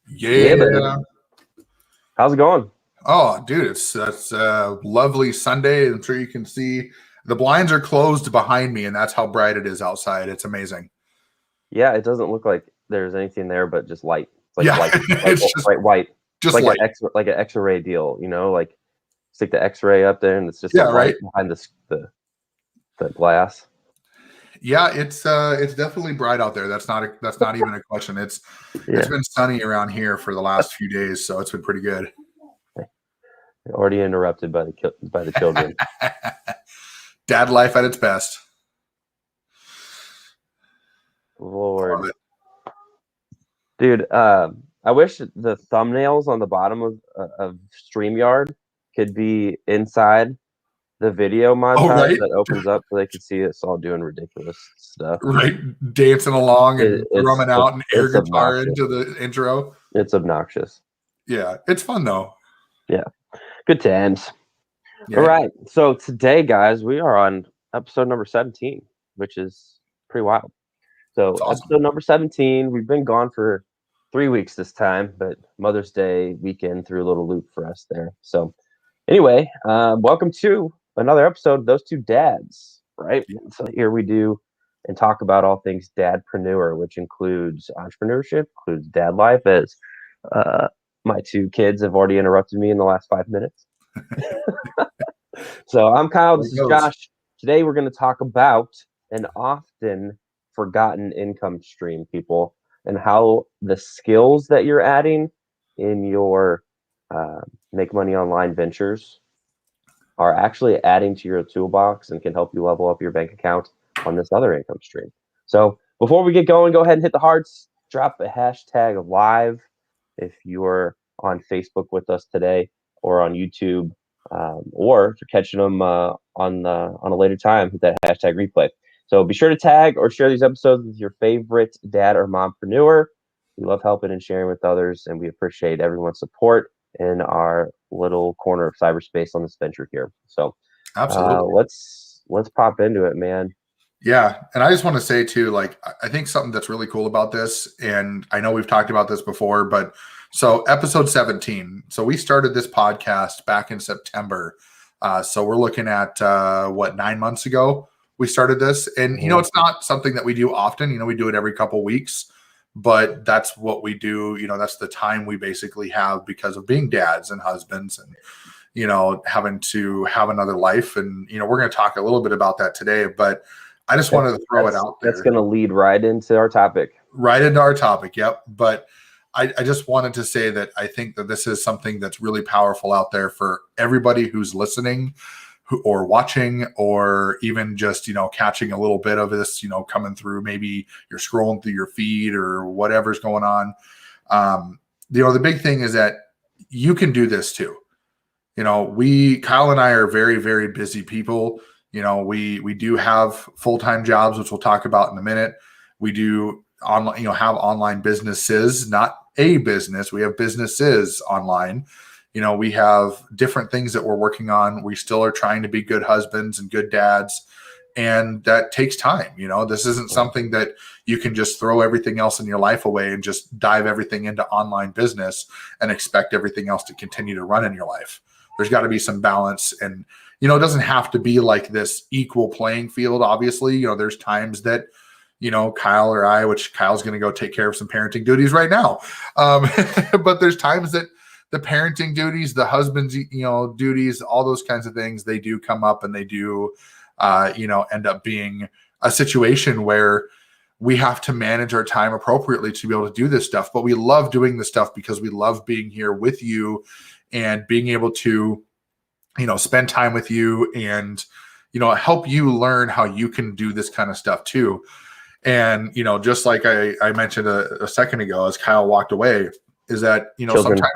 Yeah, buddy. Yeah. How's it going? Oh, dude, it's a lovely Sunday. I'm sure you can see the blinds are closed behind me, and that's how bright it is outside. It's amazing. Yeah, it doesn't look like there's anything there but just light. It's like Yeah, white, like it's just bright white. It's just light. like an X-ray deal, like stick the X-ray up there and it's just Yeah, a light right. behind the glass. Yeah, it's definitely bright out there. That's not even a question. It's Yeah, been sunny around here for the last few days, so it's been pretty good. already interrupted by the children. Dad life at its best. Lord, dude, I wish the thumbnails on the bottom of StreamYard could be inside the video montage right. that opens up so they can see us all doing ridiculous stuff. Right, dancing along and drumming out an air it's guitar obnoxious. into the intro. It's obnoxious. Yeah, it's fun though. Yeah, good times. Yeah. All right, so today, guys, we are on episode number 17, which is pretty wild. So Awesome. Episode number 17, we've been gone for 3 weeks this time, but Mother's Day weekend threw a little loop for us there. So anyway, welcome to another episode of Those Two Dads, right? So here we do and talk about all things dadpreneur, which includes entrepreneurship, includes dad life, as my two kids have already interrupted me in the last 5 minutes. So I'm Kyle, this is Josh. Today we're going to talk about an often forgotten income stream, people, and how the skills that you're adding in your make money online ventures are actually adding to your toolbox and can help you level up your bank account on this other income stream. So before we get going, go ahead and hit the hearts, drop a hashtag live if you're on Facebook with us today or on YouTube, or if you're catching them on a later time, hit that hashtag replay. So be sure to tag or share these episodes with your favorite dad or mompreneur. We love helping and sharing with others, and we appreciate everyone's support in our little corner of cyberspace on this venture here. So Absolutely. Let's pop into it, man. Yeah. And I just want to say too, like, I think something that's really cool about this, and I know we've talked about this before, but so episode 17. So we started this podcast back in September. So we're looking at 9 months ago we started this. And, it's not something that we do often. We do it every couple of weeks, but that's what we do. That's the time we basically have because of being dads and husbands and, having to have another life. And, we're going to talk a little bit about that today, but I just wanted to throw it out there. That's going to lead right into our topic. Right into our topic. Yep. But I just wanted to say that I think that this is something that's really powerful out there for everybody who's listening or watching, or even just, catching a little bit of this, coming through. Maybe you're scrolling through your feed or whatever's going on. The big thing is that you can do this too. Kyle and I are very, very busy people. We do have full-time jobs, which we'll talk about in a minute. We do online, have online businesses, not a business. We have businesses online. We have different things that we're working on. We still are trying to be good husbands and good dads. And that takes time. This isn't something that you can just throw everything else in your life away and just dive everything into online business and expect everything else to continue to run in your life. There's got to be some balance. And, it doesn't have to be like this equal playing field. Obviously, there's times that, Kyle or I, which Kyle's going to go take care of some parenting duties right now. But there's times that the parenting duties, the husband's, duties, all those kinds of things, they do come up and they do, end up being a situation where we have to manage our time appropriately to be able to do this stuff. But we love doing this stuff because we love being here with you and being able to, spend time with you and, help you learn how you can do this kind of stuff too. And, just like I mentioned a second ago, as Kyle walked away, is that, sometimes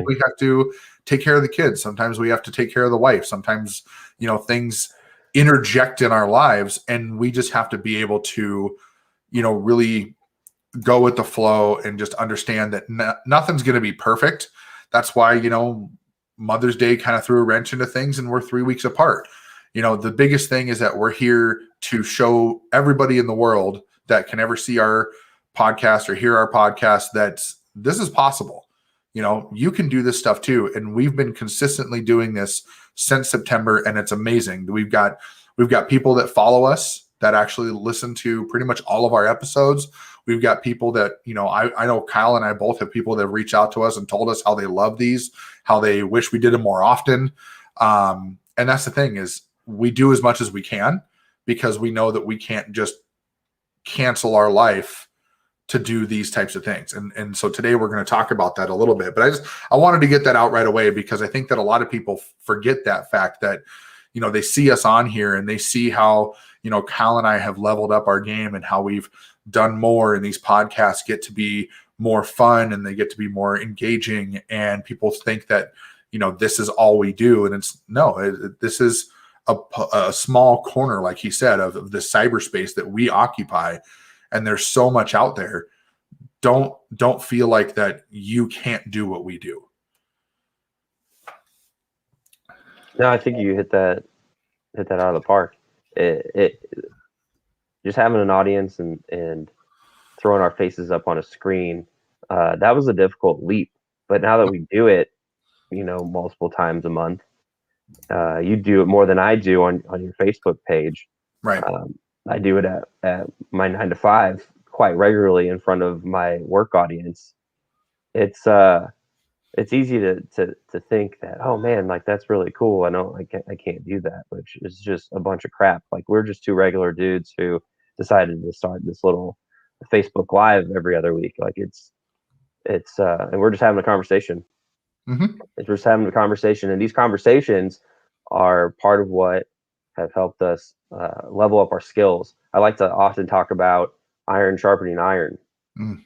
we have to take care of the kids. Sometimes we have to take care of the wife. Sometimes, things interject in our lives, and we just have to be able to, really go with the flow and just understand that nothing's going to be perfect. That's why, Mother's Day kind of threw a wrench into things, and we're 3 weeks apart. The biggest thing is that we're here to show everybody in the world that can ever see our podcast or hear our podcast that's this is possible. You can do this stuff too. And we've been consistently doing this since September, and it's amazing. We've got people that follow us that actually listen to pretty much all of our episodes. We've got people that, I know Kyle and I both have people that have reached out to us and told us how they love these, how they wish we did them more often. And that's the thing, is we do as much as we can, because we know that we can't just cancel our life to do these types of things. And so today we're going to talk about that a little bit, but I wanted to get that out right away, because I think that a lot of people forget that fact that, they see us on here and they see how, Kyle and I have leveled up our game and how we've done more, and these podcasts get to be more fun and they get to be more engaging, and people think that, this is all we do. And this is a small corner, like he said, of the cyberspace that we occupy. And there's so much out there. Don't feel like that you can't do what we do. No, I think you hit that out of the park. It just having an audience and throwing our faces up on a screen, that was a difficult leap. But now that we do it, multiple times a month, you do it more than I do on your Facebook page. Right. I do it at my 9 to 5 quite regularly in front of my work audience. It's easy to think that, oh man, like that's really cool. I can't do that, which is just a bunch of crap. Like, we're just two regular dudes who decided to start this little Facebook Live every other week. Like it's and we're just having a conversation. Mm-hmm. We're just having a conversation, and these conversations are part of what have helped us level up our skills. I like to often talk about iron sharpening iron.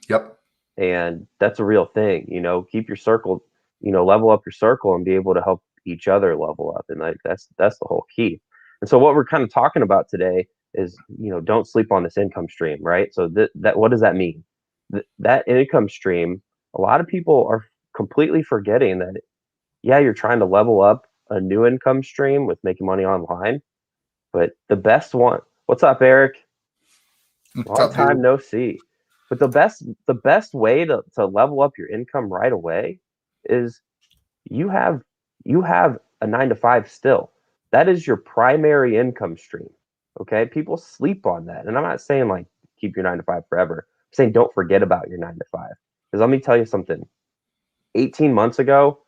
Yep. And that's a real thing. Keep your circle, level up your circle and be able to help each other level up. And like that's the whole key. And so what we're kind of talking about today is, don't sleep on this income stream, right? So that what does that mean? That income stream, a lot of people are completely forgetting that, yeah, you're trying to level up a new income stream with making money online. But the best one, what's up, Eric? Long time no see. But the best way to level up your income right away is you have a 9 to 5 still. That is your primary income stream. Okay? People sleep on that. And I'm not saying like keep your 9 to 5 forever. I'm saying don't forget about your 9 to 5. Because let me tell you something. 18 months ago,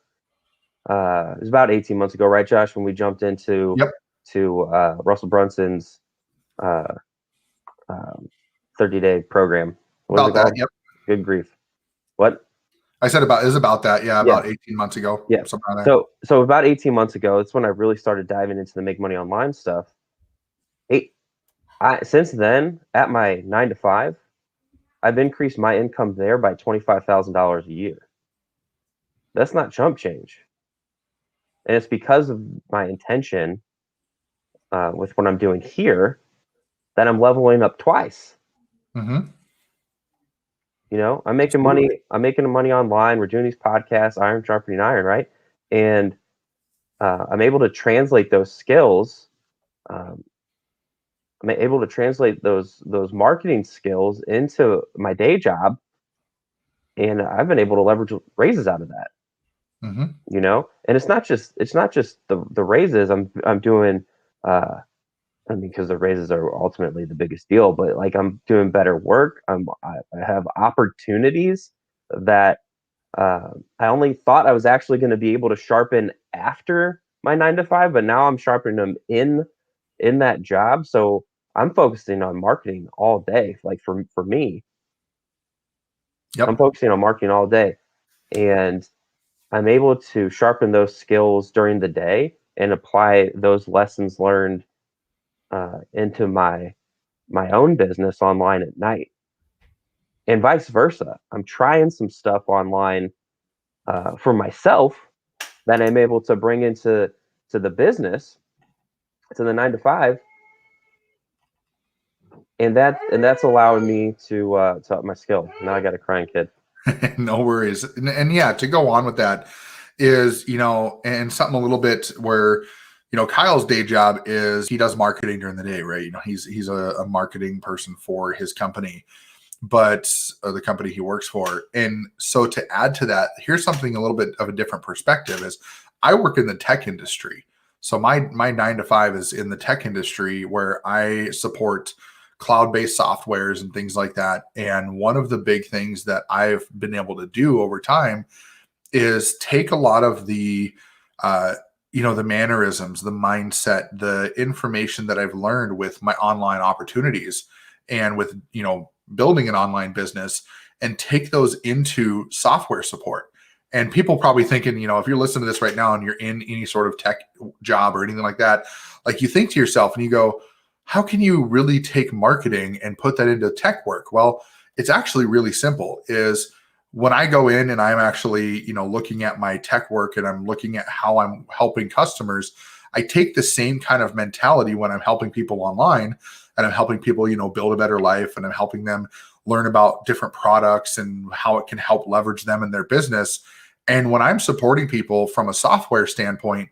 it was about 18 months ago, right, Josh, when we jumped into Russell Brunson's 30-day program. What about that, yep. Good grief. What? I said about that, yeah, about 18 months ago. Yeah. So about 18 months ago, that's when I really started diving into the make money online stuff. Since then, at my 9 to 5, I've increased my income there by $25,000 a year. That's not chump change. And it's because of my intention with what I'm doing here that I'm leveling up twice. Mm-hmm. I'm making money. I'm making money online. We're doing these podcasts, iron sharpening iron, right? And I'm able to translate those skills. I'm able to translate those marketing skills into my day job, and I've been able to leverage raises out of that. Mm-hmm. And it's not just the raises. I'm doing. Because the raises are ultimately the biggest deal, but like I'm doing better work. I have opportunities that I only thought I was actually going to be able to sharpen after my 9 to 5, but now I'm sharpening them in that job. So I'm focusing on marketing all day. Like for me, I'm focusing on marketing all day, and I'm able to sharpen those skills during the day and apply those lessons learned into my own business online at night, and vice versa. I'm trying some stuff online for myself that I'm able to bring into the business, to the 9 to 5, and that's allowing me to up my skill. Now I got a crying kid. No worries. And yeah, to go on with that is, and something a little bit where, Kyle's day job is he does marketing during the day, right? He's a marketing person for his company. but the company he works for. And so to add to that, here's something a little bit of a different perspective is I work in the tech industry. So my 9 to 5 is in the tech industry where I support cloud-based softwares and things like that. And one of the big things that I've been able to do over time is take a lot of the the mannerisms, the mindset, the information that I've learned with my online opportunities and with building an online business, and take those into software support. And people probably thinking, if you're listening to this right now and you're in any sort of tech job or anything like that, like you think to yourself and you go, how can you really take marketing and put that into tech work? Well, it's actually really simple. Is when I go in and I'm actually, looking at my tech work and I'm looking at how I'm helping customers, I take the same kind of mentality when I'm helping people online and I'm helping people, build a better life, and I'm helping them learn about different products and how it can help leverage them in their business. And when I'm supporting people from a software standpoint,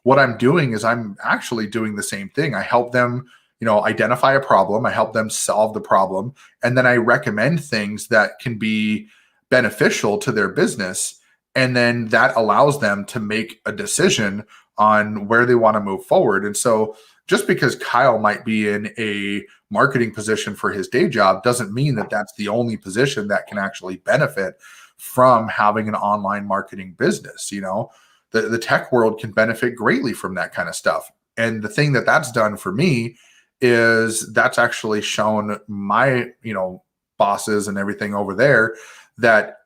what I'm doing is I'm actually doing the same thing. I help them, identify a problem. I help them solve the problem. And then I recommend things that can be beneficial to their business. And then that allows them to make a decision on where they want to move forward. And so just because Kyle might be in a marketing position for his day job doesn't mean that that's the only position that can actually benefit from having an online marketing business. The tech world can benefit greatly from that kind of stuff. And the thing that's done for me is that's actually shown my, bosses and everything over there that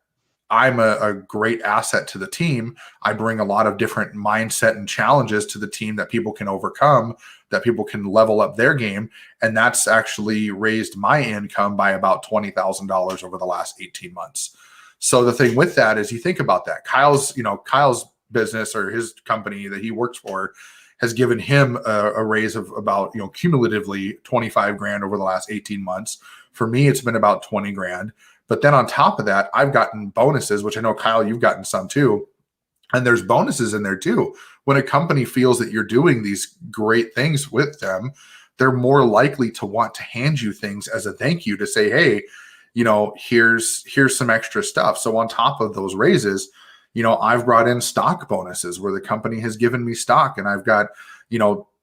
I'm a great asset to the team. I bring a lot of different mindset and challenges to the team that people can overcome, that people can level up their game. And that's actually raised my income by about $20,000 over the last 18 months. So the thing with that is you think about that. Kyle's business or his company that he works for has given him a raise of about, cumulatively 25 grand over the last 18 months. For me, it's been about 20 grand. But then on top of that, I've gotten bonuses, which I know, Kyle, you've gotten some too. And there's bonuses in there too. When a company feels that you're doing these great things with them, they're more likely to want to hand you things as a thank you to say, hey, here's some extra stuff. So on top of those raises, I've brought in stock bonuses where the company has given me stock, and I've got,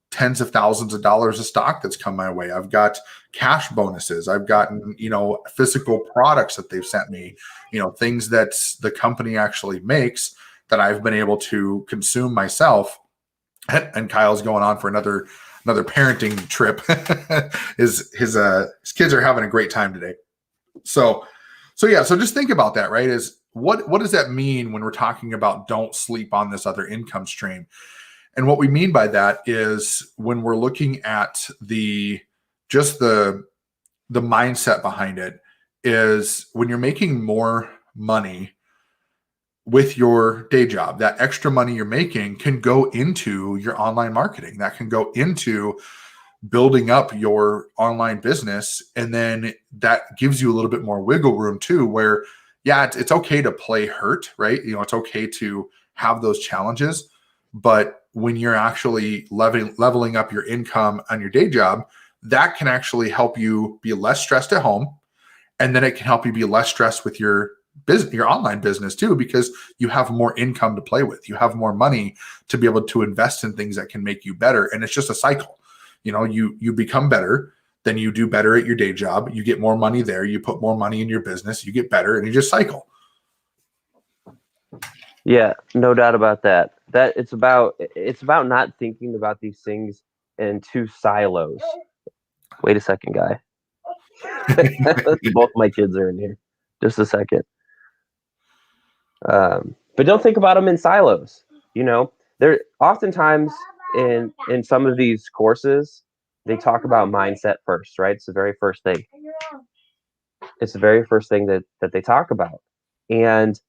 tens of thousands of dollars of stock that's come my way. I've got cash bonuses. I've gotten, physical products that they've sent me, things that the company actually makes that I've been able to consume myself. And Kyle's going on for another parenting trip. his kids are having a great time today. So just think about that, right? Is what does that mean when we're talking about don't sleep on this other income stream? And what we mean by that is when we're looking at the mindset behind it is when you're making more money with your day job, that extra money you're making can go into your online marketing. That can go into building up your online business. And then that gives you a little bit more wiggle room too, where, yeah, it's okay to play hurt, right? It's okay to have those challenges. But when you're actually leveling up your income on your day job, that can actually help you be less stressed at home. And then it can help you be less stressed with your business, your online business too, because you have more income to play with. You have more money to be able to invest in things that can make you better. And it's just a cycle. You become better, then you do better at your day job. You get more money there. You put more money in your business. You get better, and you just cycle. Yeah, no doubt about that. That it's about not thinking about these things in two silos. Wait a second, guy. Both my kids are in here. Just a second. But don't think about them in silos. There oftentimes in some of these courses they talk about mindset first, right? It's the very first thing. It's the very first thing that they talk about, and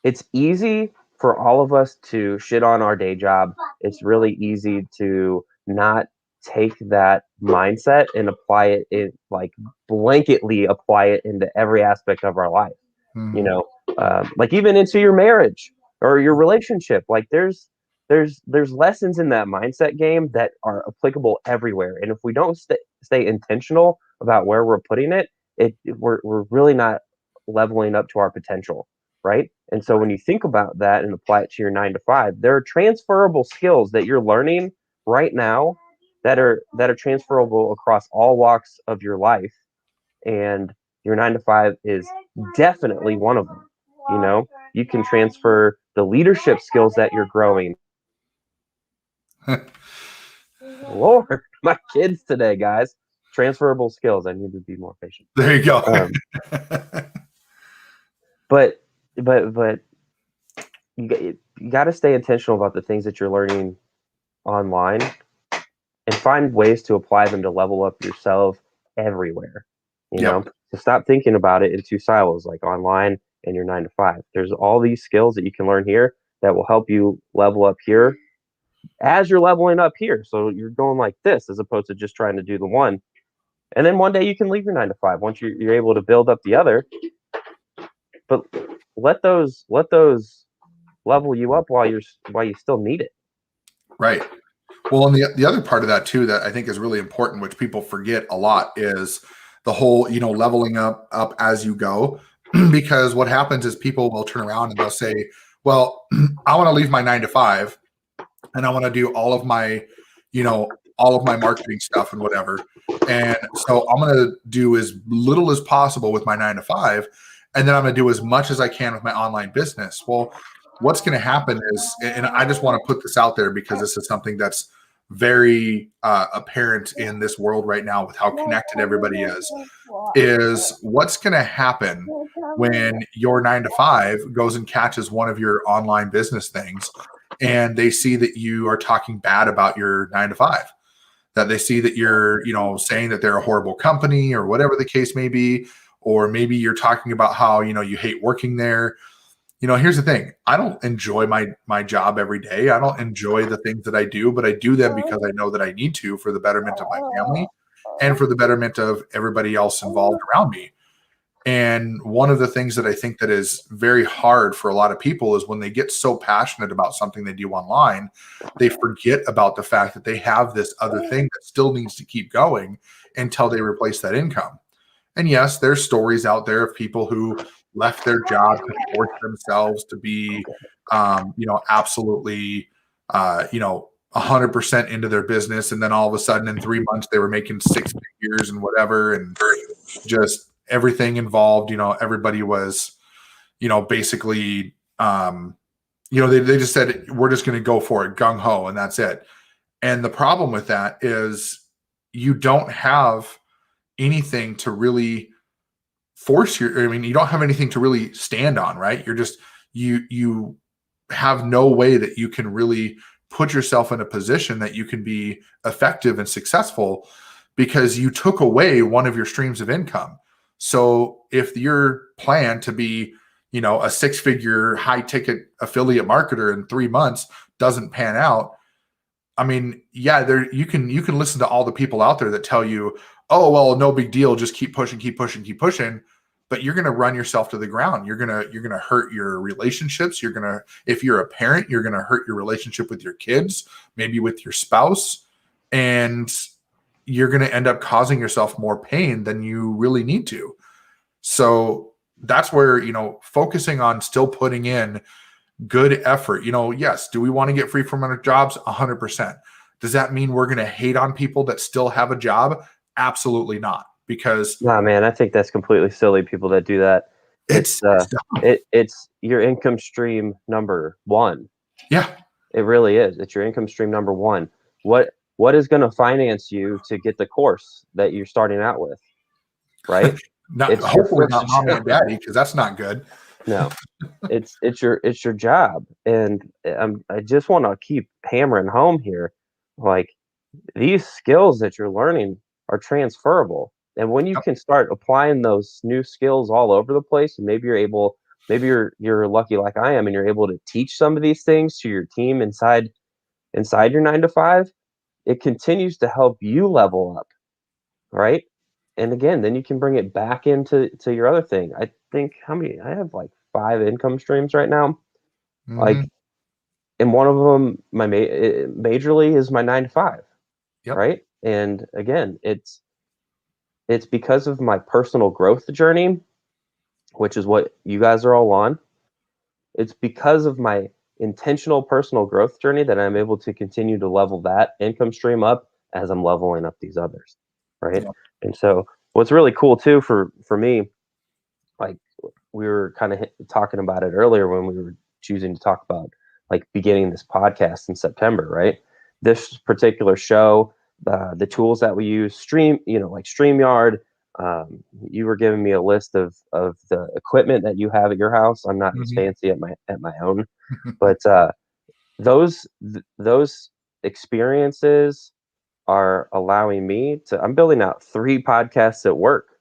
it's easy for all of us to shit on our day job. It's really easy to not take that mindset and apply it like blanketly apply it into every aspect of our life. Like even into your marriage or your relationship. Like there's lessons in that mindset game that are applicable everywhere. And if we don't stay intentional about where we're putting it, we're really not leveling up to our potential, right? And so when you think about that and apply it to your 9 to 5, there are transferable skills that you're learning right now that are transferable across all walks of your life, and your 9 to 5 is definitely one of them. You know, you can transfer the leadership skills that you're growing. Lord, my kids today, guys. Transferable skills. I need to be more patient. There you go. But you got to stay intentional about the things that you're learning online and find ways to apply them to level up yourself everywhere. You know, so stop thinking about it in two silos, like online and your 9 to 5. There's all these skills that you can learn here that will help you level up here as you're leveling up here. So you're going like this as opposed to just trying to do the one. And then one day you can leave your 9 to 5 once you're able to build up the other. But let those level you up while you still need it. Right. Well, and the other part of that too that I think is really important, which people forget a lot, is the whole, leveling up as you go. Because what happens is people will turn around and they'll say, well, I want to leave my 9 to 5 and I want to do all of my marketing stuff and whatever. And so I'm going to do as little as possible with my 9 to 5. And then I'm going to do as much as I can with my online business. Well, what's going to happen is, and I just want to put this out there because this is something that's very apparent in this world right now with how connected everybody is what's going to happen when your 9 to 5 goes and catches one of your online business things and they see that you are talking bad about your 9 to 5, that they see that you're, saying that they're a horrible company or whatever the case may be, or maybe you're talking about how, you hate working there. Here's the thing. I don't enjoy my job every day. I don't enjoy the things that I do, but I do them because I know that I need to for the betterment of my family and for the betterment of everybody else involved around me. And one of the things that I think that is very hard for a lot of people is when they get so passionate about something they do online, they forget about the fact that they have this other thing that still needs to keep going until they replace that income. And yes, there's stories out there of people who left their job to force themselves to be, absolutely, 100% into their business. And then all of a sudden in 3 months, they were making 6 figures and whatever. And just everything involved, everybody was, basically, they just said, we're just going to go for it, gung ho, and that's it. And the problem with that is you don't have anything to really you don't have anything to really stand on, right? You're just, you have no way that you can really put yourself in a position that you can be effective and successful because you took away one of your streams of income. So if your plan to be, a 6-figure high ticket affiliate marketer in 3 months doesn't pan out, I mean, yeah, you can listen to all the people out there that tell you, oh, well, no big deal, just keep pushing, but you're going to run yourself to the ground. You're going to hurt your relationships. If you're a parent, you're going to hurt your relationship with your kids, maybe with your spouse, and you're going to end up causing yourself more pain than you really need to. So that's where, focusing on still putting in good effort. Yes, do we want to get free from our jobs? 100%. Does that mean we're going to hate on people that still have a job? Absolutely not. Because nah, man, I think that's completely silly. People that do that. It's your income stream number one. Yeah, it really is. It's your income stream number one. What is going to finance you to get the course that you're starting out with, right? Hopefully not mommy and daddy, because that's not good. No, it's your job, and I just want to keep hammering home here, like these skills that you're learning are transferable. And when you can start applying those new skills all over the place, and maybe you're lucky like I am, and you're able to teach some of these things to your team inside your 9 to 5, it continues to help you level up, right? And again, then you can bring it back into your other thing. I think I have like 5 income streams right now. Mm-hmm. Like, and one of them, my majorly is my 9 to 5. Yep. Right. And again, it's because of my personal growth journey, which is what you guys are all on. It's because of my intentional personal growth journey that I'm able to continue to level that income stream up as I'm leveling up these others, right? Yeah. And so what's really cool too for me, like we were kind of talking about it earlier when we were choosing to talk about like beginning this podcast in September, right? This particular show, the tools that we use, like StreamYard. You were giving me a list of the equipment that you have at your house. I'm not as fancy at my own, but those experiences are allowing me to. I'm building out 3 podcasts at work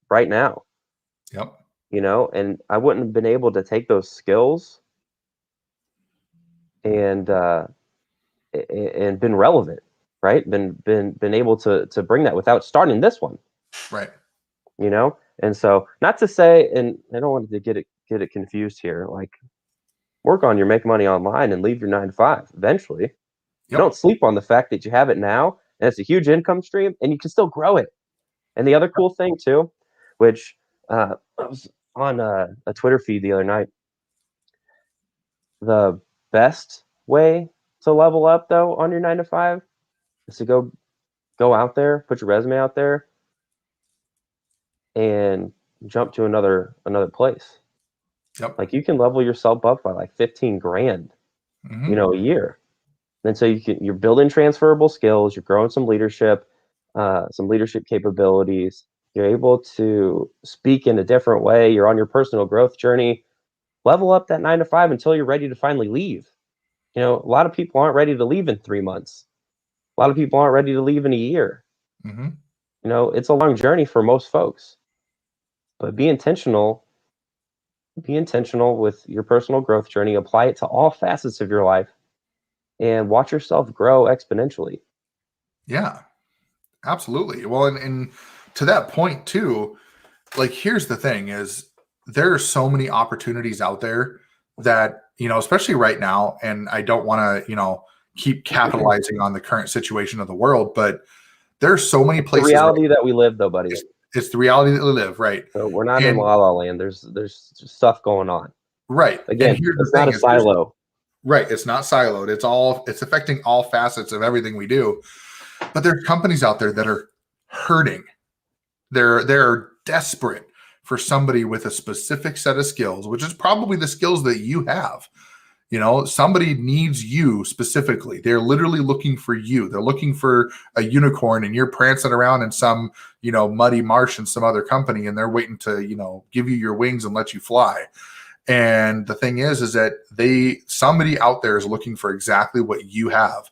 right now. Yep. And I wouldn't have been able to take those skills and been relevant, right? Been able to bring that without starting this one, Right. And so, not to say, and I don't want to get it confused here. Like, work on your make money online and leave your 9 to 5 eventually. Yep. Don't sleep on the fact that you have it now, and it's a huge income stream, and you can still grow it. And the other cool thing too, which I was on a Twitter feed the other night. The best way to level up though on your 9 to 5 is to go out there, put your resume out there, and jump to another place. Yep. Like you can level yourself up by like 15 grand, a year. And so you're building transferable skills, you're growing some leadership capabilities. You're able to speak in a different way. You're on your personal growth journey. Level up that 9 to 5 until you're ready to finally leave. A lot of people aren't ready to leave in 3 months. A lot of people aren't ready to leave in a year. It's a long journey for most folks. But be intentional with your personal growth journey. Apply it to all facets of your life and watch yourself grow exponentially. Yeah, absolutely. Well, and to that point too, like here's the thing is there are so many opportunities out there that, especially right now, and I don't want to, keep capitalizing on the current situation of the world, but there's so many places. The reality that we live though, buddy. It's the reality that we live, right? So we're not in La La Land. There's stuff going on. Right. Again, it's not a silo. Right. It's not siloed. It's affecting all facets of everything we do. But there are companies out there that are hurting. They're desperate for somebody with a specific set of skills, which is probably the skills that you have. Somebody needs you specifically. They're literally looking for you. They're looking for a unicorn and you're prancing around in some, muddy marsh in some other company and they're waiting to, give you your wings and let you fly. And the thing is that somebody out there is looking for exactly what you have.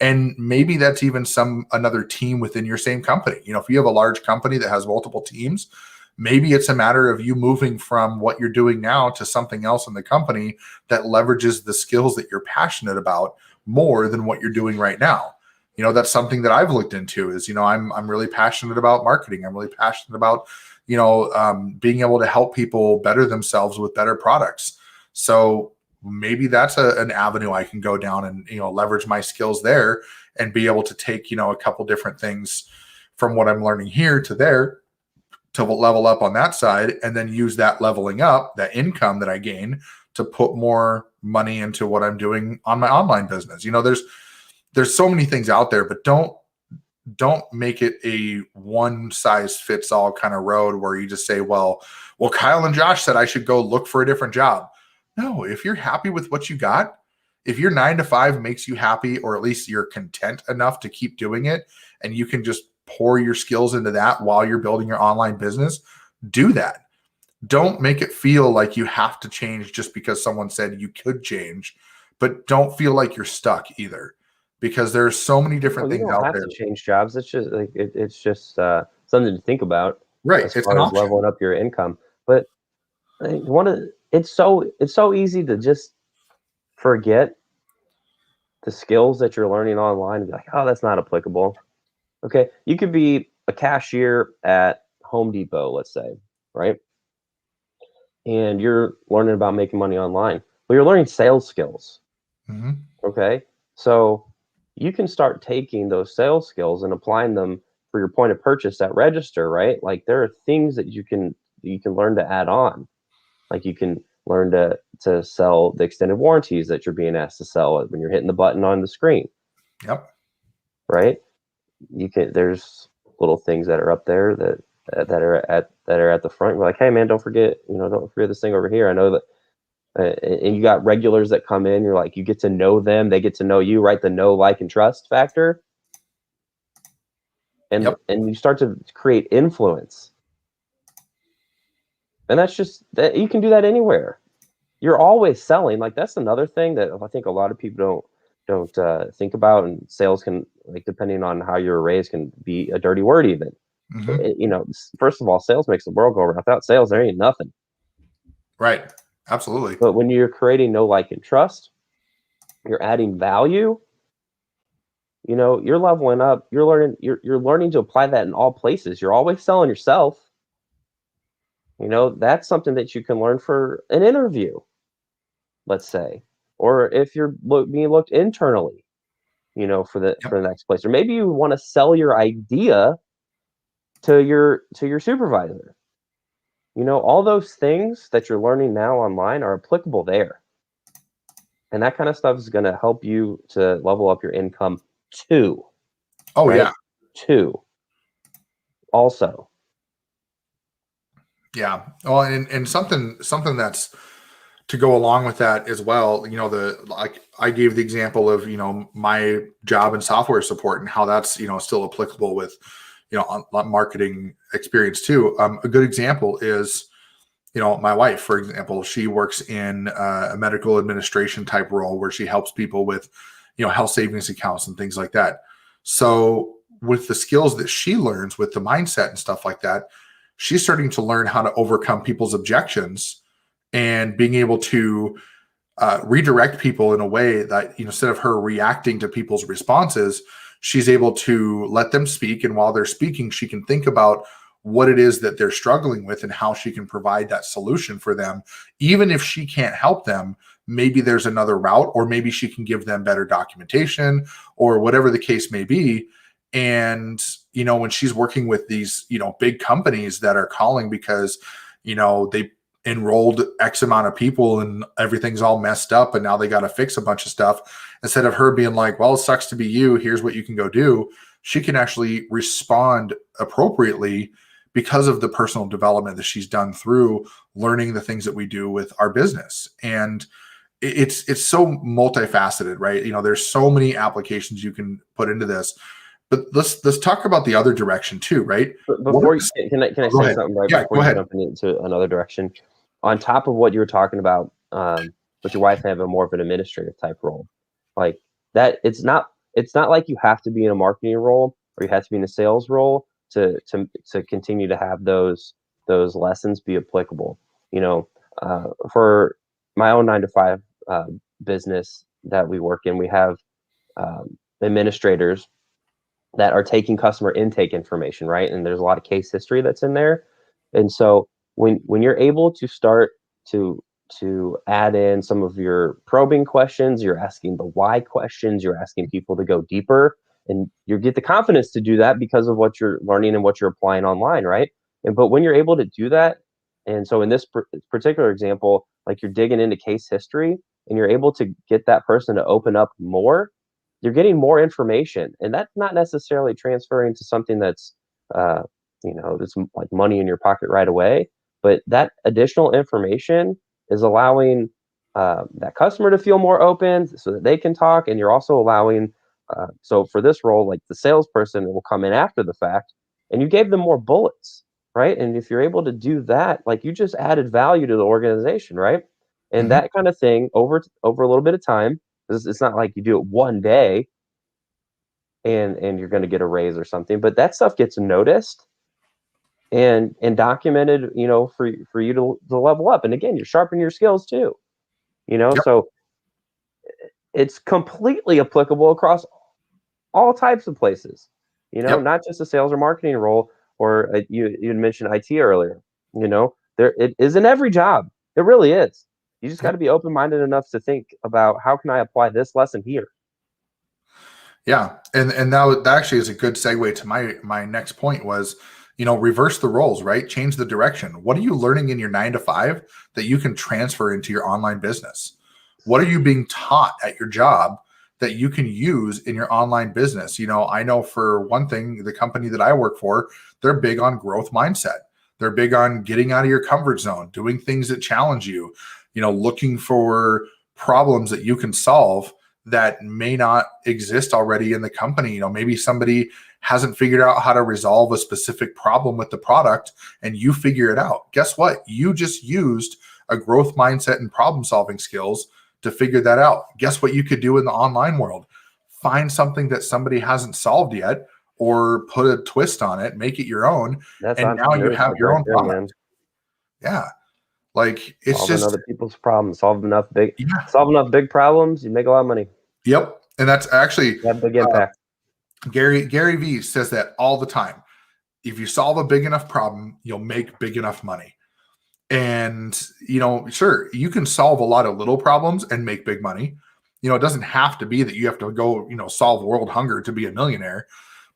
And maybe that's even another team within your same company. If you have a large company that has multiple teams, maybe it's a matter of you moving from what you're doing now to something else in the company that leverages the skills that you're passionate about more than what you're doing right now. That's something that I've looked into is, I'm really passionate about marketing. I'm really passionate about, being able to help people better themselves with better products. So maybe that's an avenue I can go down and, leverage my skills there and be able to take, a couple different things from what I'm learning here to there to level up on that side and then use that leveling up, that income that I gain to put more money into what I'm doing on my online business. There's so many things out there, but don't make it a one size fits all kind of road where you just say, well, Kyle and Josh said I should go look for a different job. No, if you're happy with what you got, if your 9 to 5 makes you happy, or at least you're content enough to keep doing it, and you can just pour your skills into that while you're building your online business, do that. Don't make it feel like you have to change just because someone said you could change, but don't feel like you're stuck either, because there's so many different things out there. You don't have to change jobs. It's just like it's just something to think about, right? As far as leveling up your income. But it's so easy to just forget the skills that you're learning online and be like, oh, that's not applicable. Okay, you could be a cashier at Home Depot, let's say, right? And you're learning about making money online, but you're learning sales skills. Okay, so you can start taking those sales skills and applying them your point of purchase at register, right? Like there are things that you can learn to add on. Like you can learn to sell the extended warranties that you're being asked to sell when you're hitting the button on the screen. Yep. Right? There's little things that are up there that are at the front. We're like, hey man, don't forget this thing over here. I know that. And you got regulars that come in. You're like, you get to know them, they get to know you, right? The know, like, and trust factor, and Yep. and you start to create influence. And that's just that you can do that anywhere. You're always selling. Like that's another thing that I think a lot of people don't think about. And sales can, like, depending on how you're raised, can be a dirty word even. First of all, sales makes the world go round. Without sales, there ain't nothing. Right. Absolutely. But when you're creating know, like, and trust, you're adding value. You're leveling up. You're learning to apply that in all places. You're always selling yourself. That's something that you can learn for an interview, let's say, or if you're being looked internally, for the next place, or maybe you want to sell your idea to your supervisor. All those things that you're learning now online are applicable there. And that kind of stuff is going to help you to level up your income too. Oh, right? yeah. Too. Also. Yeah. Well, and something that's to go along with that as well, like I gave the example of, my job in software support and how that's, still applicable with, marketing experience too. A good example is, my wife, for example, she works in a medical administration type role where she helps people with, health savings accounts and things like that. So with the skills that she learns with the mindset and stuff like that, she's starting to learn how to overcome people's objections and being able to redirect people in a way that, instead of her reacting to people's responses, she's able to let them speak. And while they're speaking, she can think about what it is that they're struggling with and how she can provide that solution for them. Even if she can't help them, maybe there's another route, or maybe she can give them better documentation or whatever the case may be. And, when she's working with these, big companies that are calling because, they enrolled X amount of people and everything's all messed up and now they got to fix a bunch of stuff, instead of her being like, well, it sucks to be you, here's what you can go do, she can actually respond appropriately because of the personal development that she's done through learning the things that we do with our business. And it's so multifaceted, right? There's so many applications you can put into this. But let's talk about the other direction too, right? But before can I say something right before you jump into another direction? On top of what you were talking about, with your wife having more of an administrative type role, like that, it's not like you have to be in a marketing role or you have to be in a sales role to continue to have those lessons be applicable. For my own 9-to-5 business that we work in, we have administrators that are taking customer intake information, right? And there's a lot of case history that's in there. And so when you're able to start to add in some of your probing questions, you're asking the why questions, you're asking people to go deeper, and you get the confidence to do that because of what you're learning and what you're applying online, right? But when you're able to do that, and so in this particular example, like you're digging into case history and you're able to get that person to open up more, you're getting more information, and that's not necessarily transferring to something that's that's like money in your pocket right away. But that additional information is allowing that customer to feel more open so that they can talk, and you're also allowing. So for this role, like the salesperson will come in after the fact, and you gave them more bullets, right? And if you're able to do that, like you just added value to the organization, right? And that kind of thing over a little bit of time. It's not like you do it one day and you're going to get a raise or something, but that stuff gets noticed and documented, for you to level up. And again, you're sharpening your skills too, so it's completely applicable across all types of places, not just a sales or marketing role, or you mentioned IT earlier, there it is in every job. It really is. You just got to be open-minded enough to think about how can I apply this lesson here. Yeah, and that actually is a good segue to my next point was, reverse the roles, right? Change the direction. What are you learning in your 9 to 5 that you can transfer into your online business? What are you being taught at your job that you can use in your online business? I know for one thing, the company that I work for, they're big on growth mindset. They're big on getting out of your comfort zone, doing things that challenge you, looking for problems that you can solve that may not exist already in the company. Maybe somebody hasn't figured out how to resolve a specific problem with the product and you figure it out. Guess what? You just used a growth mindset and problem solving skills to figure that out. Guess what you could do in the online world? Find something that somebody hasn't solved yet or put a twist on it, make it your own. That's And now you have entrepreneurship your right own there, product. man. Yeah. Like it's Solving just, other people's problems, yeah. solve enough big problems, you make a lot of money. Yep. And that's actually You have big uh, impact. Gary Vee says that all the time. If you solve a big enough problem, you'll make big enough money. And, sure, you can solve a lot of little problems and make big money. It doesn't have to be that you have to go, solve world hunger to be a millionaire.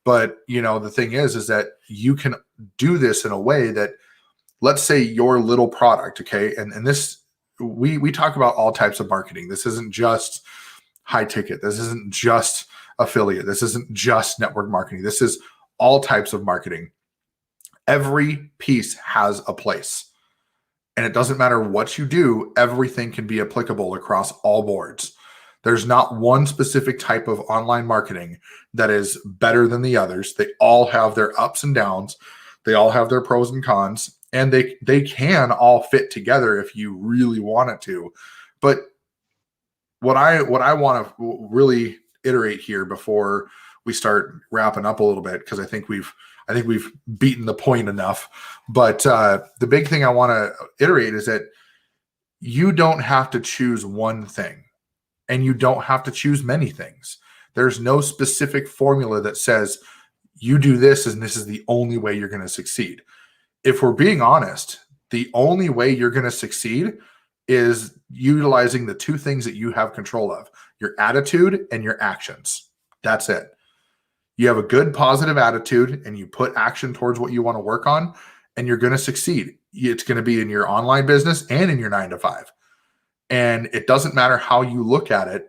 But, the thing is that you can do this in a way that, let's say your little product, okay? And this, we talk about all types of marketing. This isn't just high ticket. This isn't just affiliate. This isn't just network marketing. This is all types of marketing. Every piece has a place. And it doesn't matter what you do, everything can be applicable across all boards. There's not one specific type of online marketing that is better than the others. They all have their ups and downs. They all have their pros and cons, and they can all fit together if you really want it to. But what I want to really iterate here before we start wrapping up a little bit, because I think we've beaten the point enough. But the big thing I want to iterate is that you don't have to choose one thing, and you don't have to choose many things. There's no specific formula that says you do this and this is the only way you're going to succeed. If we're being honest, the only way you're going to succeed is utilizing the two things that you have control of: your attitude and your actions. That's it. You have a good positive attitude and you put action towards what you want to work on, and you're going to succeed. It's going to be in your online business and in your 9 to 5. And it doesn't matter how you look at it.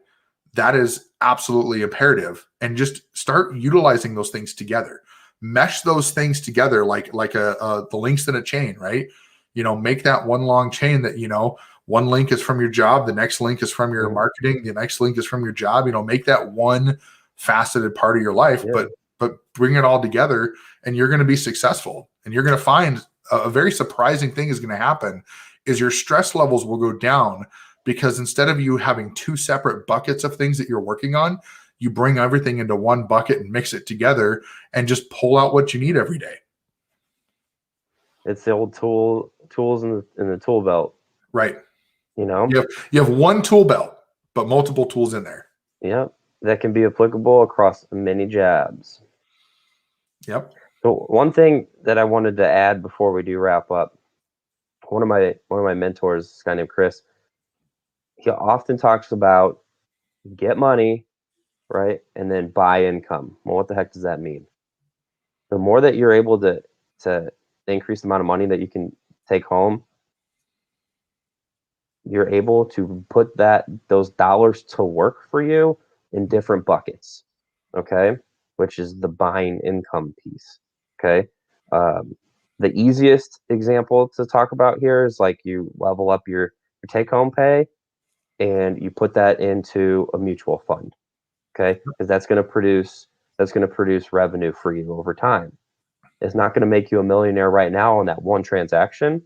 That is absolutely imperative. And just start utilizing those things together. Mesh those things together like the links in a chain, right? Make that one long chain that, one link is from your job, the next link is from your marketing, the next link is from your job. Make that one faceted part of your life, Yeah. but bring it all together, and you're going to be successful. And you're going to find a very surprising thing is going to happen is your stress levels will go down, because instead of you having two separate buckets of things that you're working on, you bring everything into one bucket and mix it together and just pull out what you need every day. It's the old tools in the tool belt. Right. You know? You have one tool belt, but multiple tools in there. Yep. That can be applicable across many jobs. Yep. So one thing that I wanted to add before we do wrap up, one of my mentors, this guy named Chris, he often talks about get money, right? And then buy income. Well, what the heck does that mean? The more that you're able to increase the amount of money that you can take home, you're able to put those dollars to work for you in different buckets, okay? Which is the buying income piece, okay? The easiest example to talk about here is like you level up your take-home pay and you put that into a mutual fund, okay? Because that's going to produce revenue for you over time. It's not going to make you a millionaire right now on that one transaction,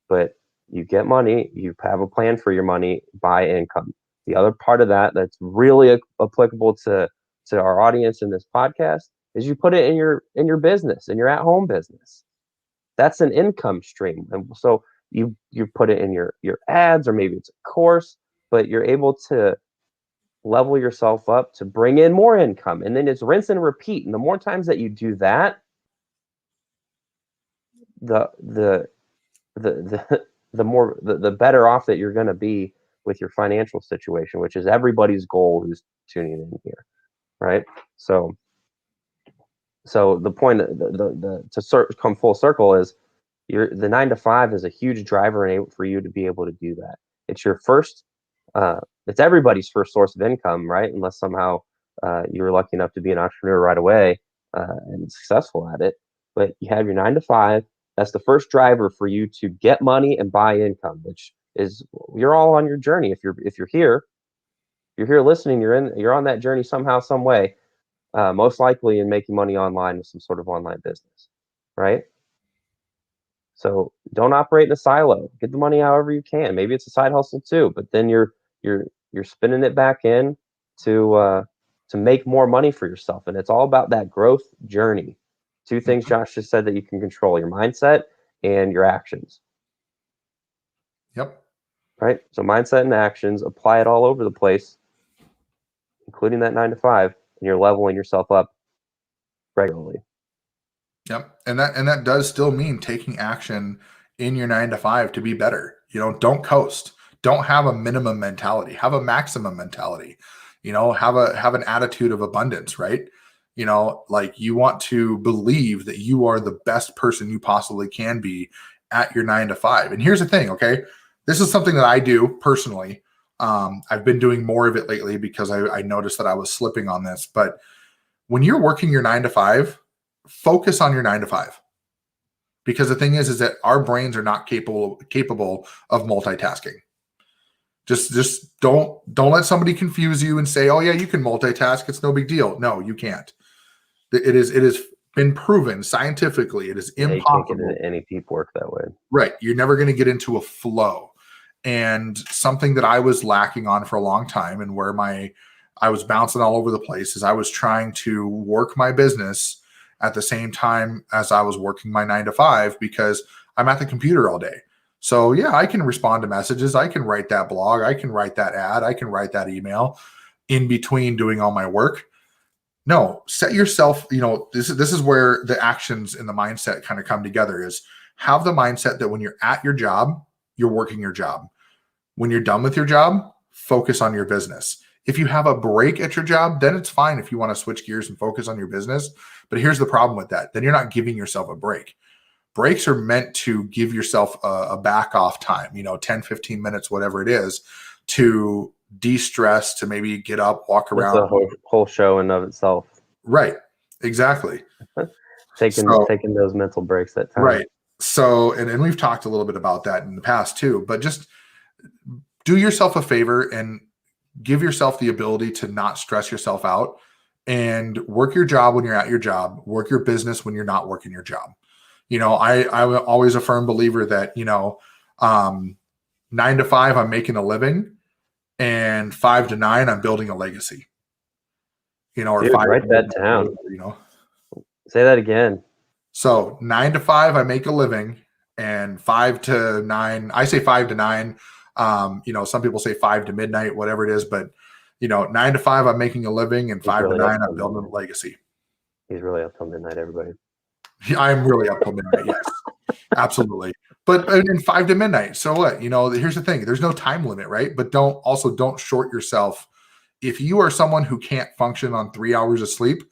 but you get money, you have a plan for your money, buy income. The other part of that's really applicable to our audience in this podcast is you put it in your business, in your at-home business. That's an income stream. And so you put it in your ads, or maybe it's a course, but you're able to level yourself up to bring in more income. And then it's rinse and repeat. And the more times that you do that, the the better off that you're going to be with your financial situation, which is everybody's goal who's tuning in here. right? So the point, come full circle is the 9 to 5 is a huge driver for you to be able to do that. It's your first, it's everybody's first source of income, right? Unless somehow you were lucky enough to be an entrepreneur right away and successful at it. But you have your 9 to 5. That's the first driver for you to get money and buy income, which is, you're all on your journey. If you're here listening, you're on that journey somehow, some way. Most likely in making money online with some sort of online business, right? So don't operate in a silo. Get the money however you can. Maybe it's a side hustle too, but then you're spinning it back in to make more money for yourself. And it's all about that growth journey. Two things Josh just said that you can control: your mindset and your actions. Yep. Right. So mindset and actions, apply it all over the place, including that 9 to 5, and you're leveling yourself up regularly. Yep. And that does still mean taking action in your 9 to 5 to be better. Don't coast. Don't have a minimum mentality. Have a maximum mentality. Have an attitude of abundance, right? Like, you want to believe that you are the best person you possibly can be at your 9 to 5. And here's the thing, okay? This is something that I do personally. I've been doing more of it lately because I noticed that I was slipping on this. But when you're working your 9 to 5, focus on your 9 to 5. Because the thing is that our brains are not capable of multitasking. Just don't let somebody confuse you and say, "Oh yeah, you can multitask. It's no big deal." No, you can't. It is been proven scientifically. It is impossible. You can't get any deep work that way. Right. You're never going to get into a flow. And something that I was lacking on for a long time, and where I was bouncing all over the place, is I was trying to work my business at the same time as I was working my 9 to 5, because I'm at the computer all day. So yeah, I can respond to messages. I can write that blog. I can write that ad. I can write that email in between doing all my work. No, set yourself, this is where the actions and the mindset kind of come together. Is have the mindset that when you're at your job, you're working your job. When you're done with your job, focus on your business. If you have a break at your job, then it's fine if you want to switch gears and focus on your business. But here's the problem with that. Then you're not giving yourself a break. Breaks are meant to give yourself a back off time, 10, 15 minutes, whatever it is, to de-stress, to maybe get up, walk around. It's a whole show in of itself. Right. Exactly. taking those mental breaks at times. Right. So, and we've talked a little bit about that in the past too, but just do yourself a favor and give yourself the ability to not stress yourself out, and work your job when you're at your job, work your business when you're not working your job. I'm always a firm believer that, 9 to 5, I'm making a living, and 5 to 9, I'm building a legacy. Or Dude, write that down. Say that again. So 9 to 5, I make a living, and 5 to 9, I say 5 to 9. Some people say 5 to midnight, whatever it is, but 9 to 5, I'm making a living, and 5 to 9, I'm building a legacy. He's really up till midnight, everybody. I'm really up till midnight. Yes, absolutely. But in 5 to midnight, so what? Here's the thing: there's no time limit, right? But don't short yourself. If you are someone who can't function on 3 hours of sleep,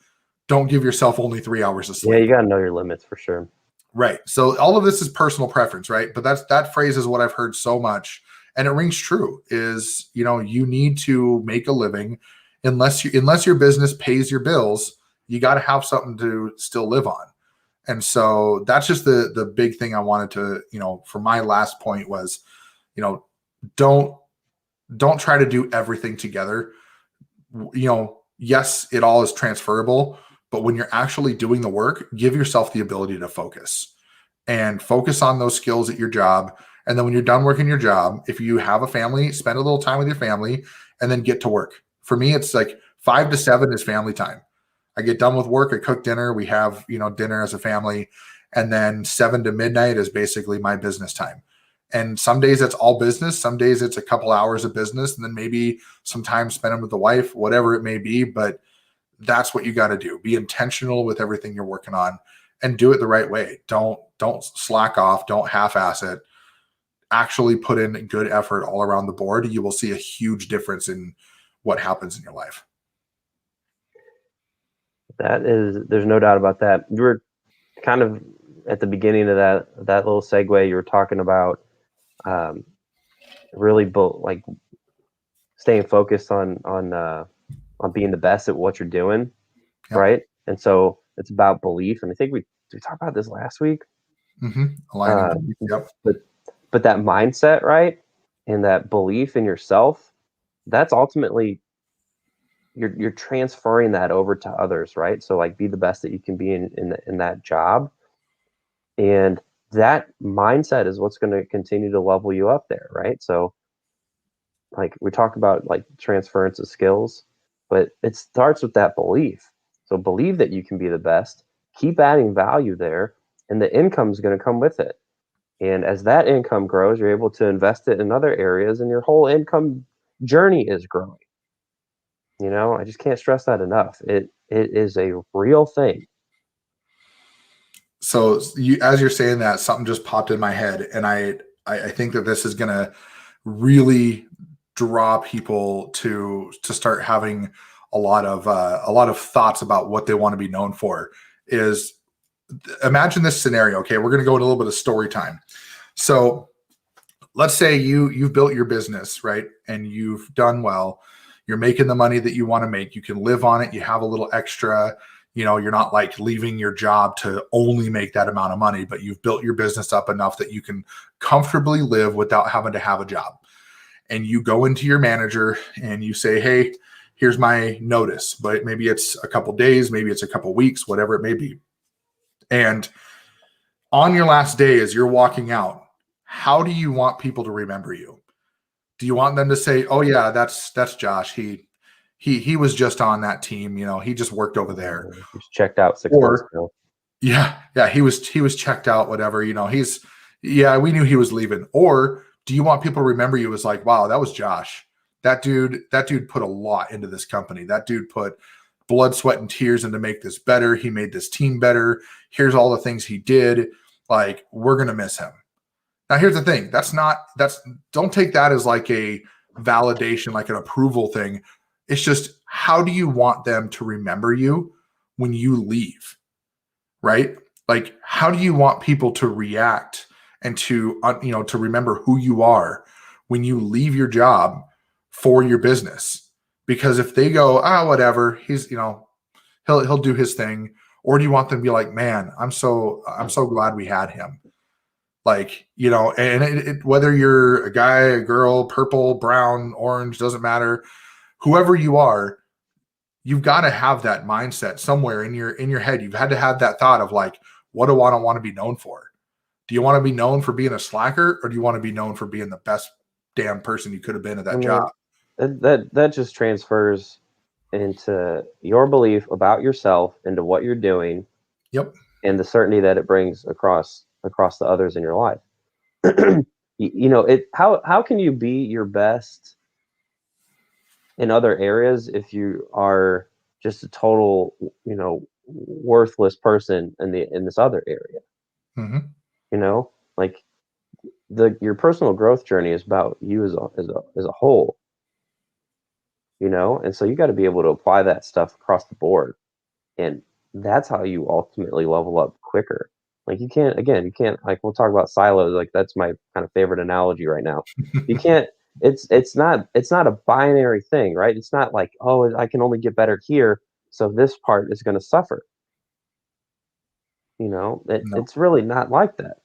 don't give yourself only 3 hours of sleep. Yeah, you got to know your limits for sure. Right. So all of this is personal preference, right? But that phrase is what I've heard so much, and it rings true. Is you need to make a living, unless your business pays your bills, you got to have something to still live on. And so that's just the big thing I wanted to, for my last point was, don't try to do everything together. Yes, it all is transferable, but when you're actually doing the work, give yourself the ability to focus on those skills at your job. And then when you're done working your job, if you have a family, spend a little time with your family and then get to work. For me, it's like 5 to 7 is family time. I get done with work, I cook dinner, we have, dinner as a family, and then 7 to midnight is basically my business time. And some days it's all business, some days it's a couple hours of business, and then maybe some time spent with the wife, whatever it may be. But that's what you got to do. Be intentional with everything you're working on and do it the right way. Don't slack off, don't half-ass it. Actually put in good effort all around the board. You will see a huge difference in what happens in your life. There's no doubt about that. You were kind of at the beginning of that little segue. You were talking about really like staying focused on being the best at what you're doing, Yep. right? And so it's about belief. And I think we talked about this last week. Aligning. Yep. But that mindset, right, and that belief in yourself, that's ultimately you're transferring that over to others, right? So like be the best that you can be in that job, and that mindset is what's going to continue to level you up there, right? So like we talk about like transference of skills, but it starts with that belief. So believe that you can be the best, keep adding value there, and the income is going to come with it. And as that income grows, you're able to invest it in other areas, and your whole income journey is growing. I just can't stress that enough. It is a real thing. So as you're saying that, something just popped in my head, and I think that this is going to really draw people to start having a lot of thoughts about what they want to be known for. Is imagine this scenario. Okay, we're going to go into a little bit of story time. So let's say you've built your business, right, and you've done well. You're making the money that you want to make. You can live on it. You have a little extra. You're not like leaving your job to only make that amount of money, but you've built your business up enough that you can comfortably live without having to have a job. And you go into your manager and you say, hey, here's my notice, but maybe it's a couple days, maybe it's a couple weeks, whatever it may be. And on your last day, as you're walking out, how do you want people to remember you? Do you want them to say, oh yeah, that's Josh. He was just on that team. He just worked over there. He's checked out 6 months ago. Yeah, he was checked out, whatever. We knew he was leaving. Or do you want people to remember you as like, wow, that was Josh. That dude put a lot into this company. That dude put blood, sweat, and tears into make this better. He made this team better. Here's all the things he did. Like, we're gonna miss him. Now, here's the thing. Don't take that as like a validation, like an approval thing. It's just, how do you want them to remember you when you leave? Right? Like, how do you want people to react and to remember who you are when you leave your job for your business? Because if they go, whatever, he's, he'll do his thing. Or do you want them to be like, man, I'm so glad we had him. Like, and whether you're a guy, a girl, purple, brown, orange, doesn't matter, whoever you are, you've got to have that mindset somewhere in your head. You've had to have that thought of like, what do I want to be known for? Do you want to be known for being a slacker, or do you want to be known for being the best damn person you could have been at that job? That just transfers into your belief about yourself, into what you're doing. Yep. And the certainty that it brings across the others in your life. How can you be your best in other areas if you are just a total, worthless person in this other area? Mm-hmm. Like your personal growth journey is about you as a whole. And so you got to be able to apply that stuff across the board, and that's how you ultimately level up quicker. Like you can't, like, we'll talk about silos. Like that's my kind of favorite analogy right now. You can't, it's not a binary thing, right? It's not like, oh, I can only get better here, so this part is going to suffer. No. It's really not like that.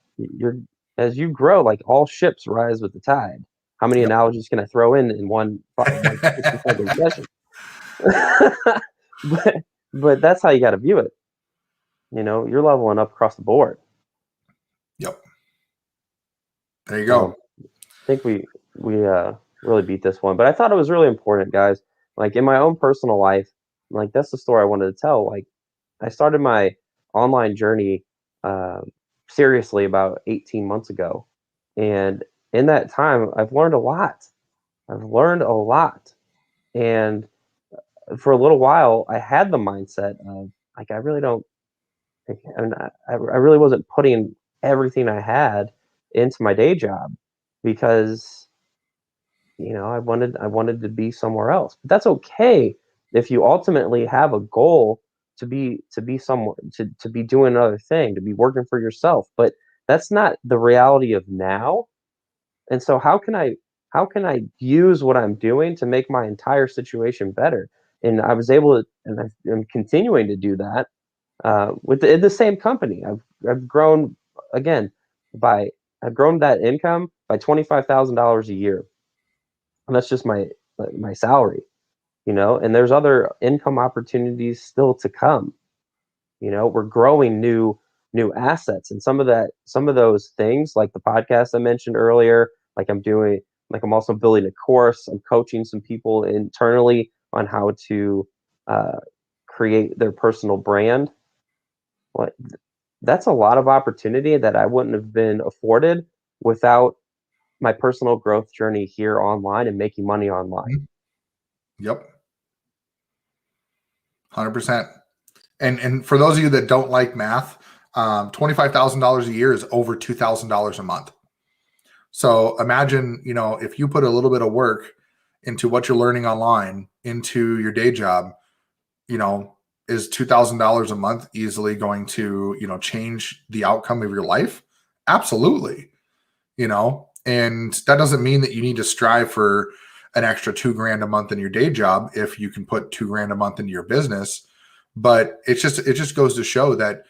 As you grow, like all ships rise with the tide. How many analogies can I throw in one session? But that's how you got to view it. You're leveling up across the board. Yep. There you go. I think we really beat this one, but I thought it was really important, guys. Like in my own personal life, like that's the story I wanted to tell. Like I started my online journey seriously about 18 months ago, and in that time, I've learned a lot. And for a little while, I had the mindset of like I really don't. I really wasn't putting everything I had into my day job because I wanted to be somewhere else. But that's okay if you ultimately have a goal to be someone, to be doing another thing, to be working for yourself. But that's not the reality of now. And so how can I use what I'm doing to make my entire situation better? And I was able to, and I'm continuing to do that with in the same company. I've grown again by I've grown that income by $25,000 a year, and that's just my salary, And there's other income opportunities still to come. We're growing new assets, and some of those things, like the podcast I mentioned earlier, like I'm also building a course. I'm coaching some people internally on how to uh, create their personal brand. Like, that's a lot of opportunity that I wouldn't have been afforded without my personal growth journey here online and making money online. Yep. 100%. And for those of you that don't like math, $25,000 a year is over $2,000 a month. So imagine, if you put a little bit of work into what you're learning online, into your day job, is $2,000 a month easily going to, change the outcome of your life? Absolutely. And that doesn't mean that you need to strive for an extra $2,000 a month in your day job if you can put $2,000 a month into your business. But it just goes to show that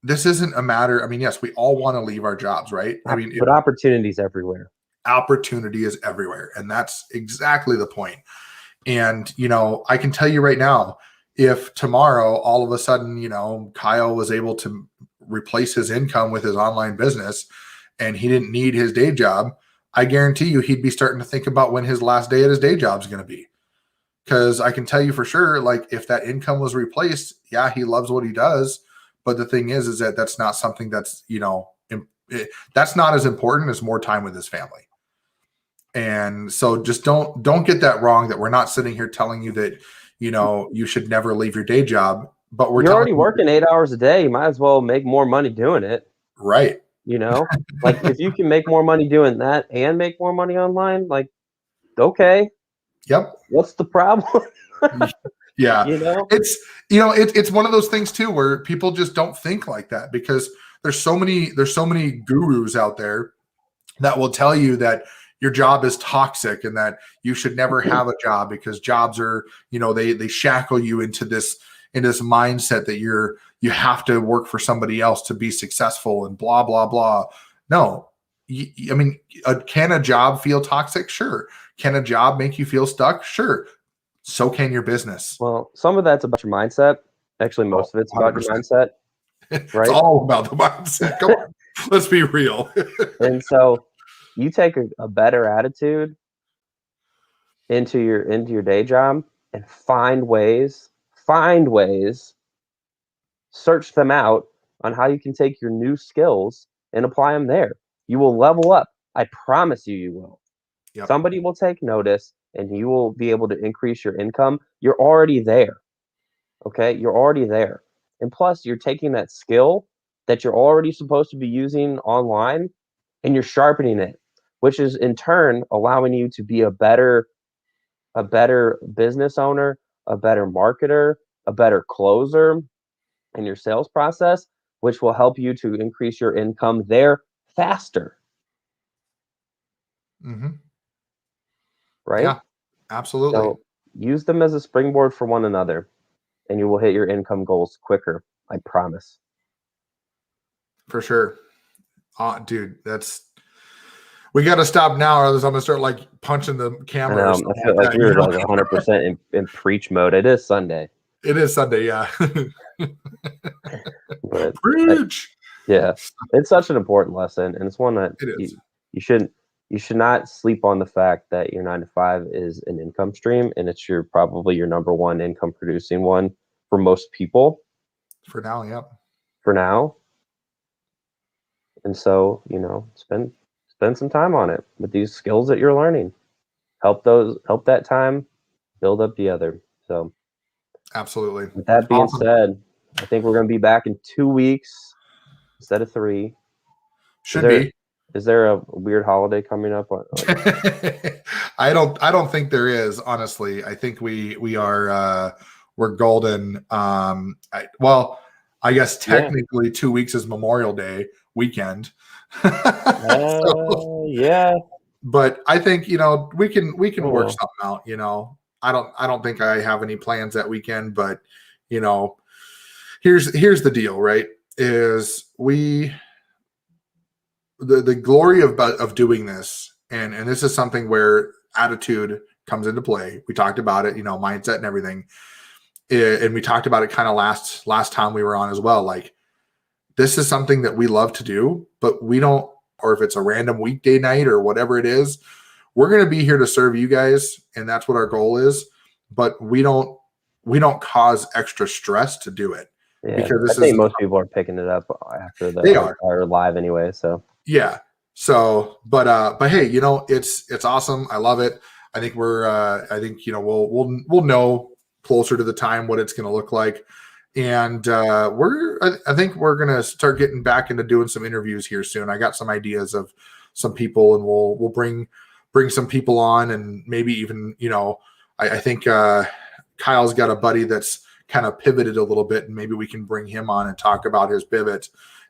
this isn't a matter. I mean, yes, we all want to leave our jobs, right? I mean, But opportunities everywhere. Opportunity is everywhere. And that's exactly the point. And, I can tell you right now, if tomorrow, all of a sudden, Kyle was able to replace his income with his online business and he didn't need his day job, I guarantee you he'd be starting to think about when his last day at his day job is going to be. Because I can tell you for sure, like, if that income was replaced, yeah, he loves what he does. But the thing is that that's not something that's, that's not as important as more time with his family. And so just don't get that wrong, that we're not sitting here telling you that, you should never leave your day job, but You're already working 8 hours a day. You might as well make more money doing it. Right. Like, if you can make more money doing that and make more money online, like, okay. Yep. What's the problem? Yeah. It's one of those things too, where people just don't think like that, because there's so many gurus out there that will tell you that your job is toxic and that you should never have a job because jobs are, they shackle you into this mindset that you have to work for somebody else to be successful and blah, blah, blah. No, I mean, can a job feel toxic? Sure. Can a job make you feel stuck? Sure. So can your business. Well, some of that's about your mindset. Actually, most of it's about your mindset. Right? It's all about the mindset. Come on. Let's be real. And so you take a better attitude into your day job and find ways, search them out on how you can take your new skills and apply them there. You will level up. I promise you will. Yep. Somebody will take notice and you will be able to increase your income. You're already there. Okay? You're already there. And plus, you're taking that skill that you're already supposed to be using online and you're sharpening it, which is in turn allowing you to be a better business owner, a better marketer, a better closer in your sales process, which will help you to increase your income there faster. Mm-hmm. Right? Yeah, absolutely. So use them as a springboard for one another, and you will hit your income goals quicker. I promise. For sure. Dude, we got to stop now, or else I'm gonna start like punching the camera. I feel like we're like 100% in preach mode. It is Sunday. It is Sunday, yeah. But preach. Yeah, it's such an important lesson, and it's one that you should not sleep on the fact that your 9 to 5 is an income stream, and it's probably your number one income producing one for most people. For now, yep. For now. And so, spend some time on it with these skills that you're learning. Help that time build up the other. So absolutely. With that being said, I think we're going to be back in 2 weeks instead of 3. Should be. Is there a weird holiday coming up? I don't think there is, honestly. I think we are we're golden. I guess technically 2 weeks is Memorial Day weekend. Yeah. But I think, we can work Cool. something out, I don't think I have any plans that weekend, but here's the deal, right? Is the glory of doing this, and this is something where attitude comes into play. We talked about it, mindset and everything. And we talked about it kind of last time we were on as well. Like, this is something that we love to do, but we don't, or if it's a random weekday night or whatever it is, we're going to be here to serve you guys. And that's what our goal is. But we don't cause extra stress to do it. Yeah, because I think most people are picking it up after they are live anyway. So yeah. So, but hey, it's awesome. I love it. I think we'll know closer to the time what it's going to look like. And I think we're going to start getting back into doing some interviews here soon. I got some ideas of some people, and we'll bring some people on, and maybe even, I think Kyle's got a buddy that's kind of pivoted a little bit, and maybe we can bring him on and talk about his pivot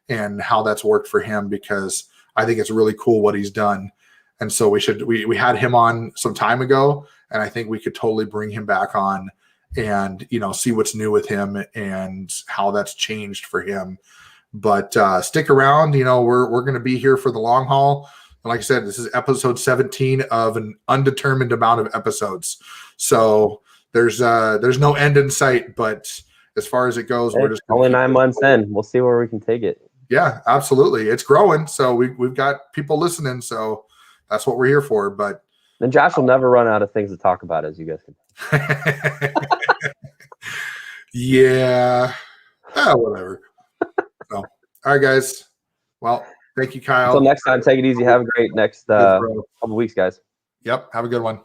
and how that's worked for him, because I think it's really cool what he's done. And so we had him on some time ago, and I think we could totally bring him back on and, see what's new with him and how that's changed for him. But stick around, we're going to be here for the long haul. And like I said, this is episode 17 of an undetermined amount of episodes. So there's no end in sight, but as far as it goes, we're just only 9 months in. We'll see where we can take it. Yeah, absolutely. It's growing. So we've got people listening. So that's what we're here for. But then Josh will never run out of things to talk about, as you guys can. Yeah. Whatever. So, all right, guys. Well, thank you, Kyle. Until next time, take it easy. Have a great next couple weeks, guys. Yep. Have a good one.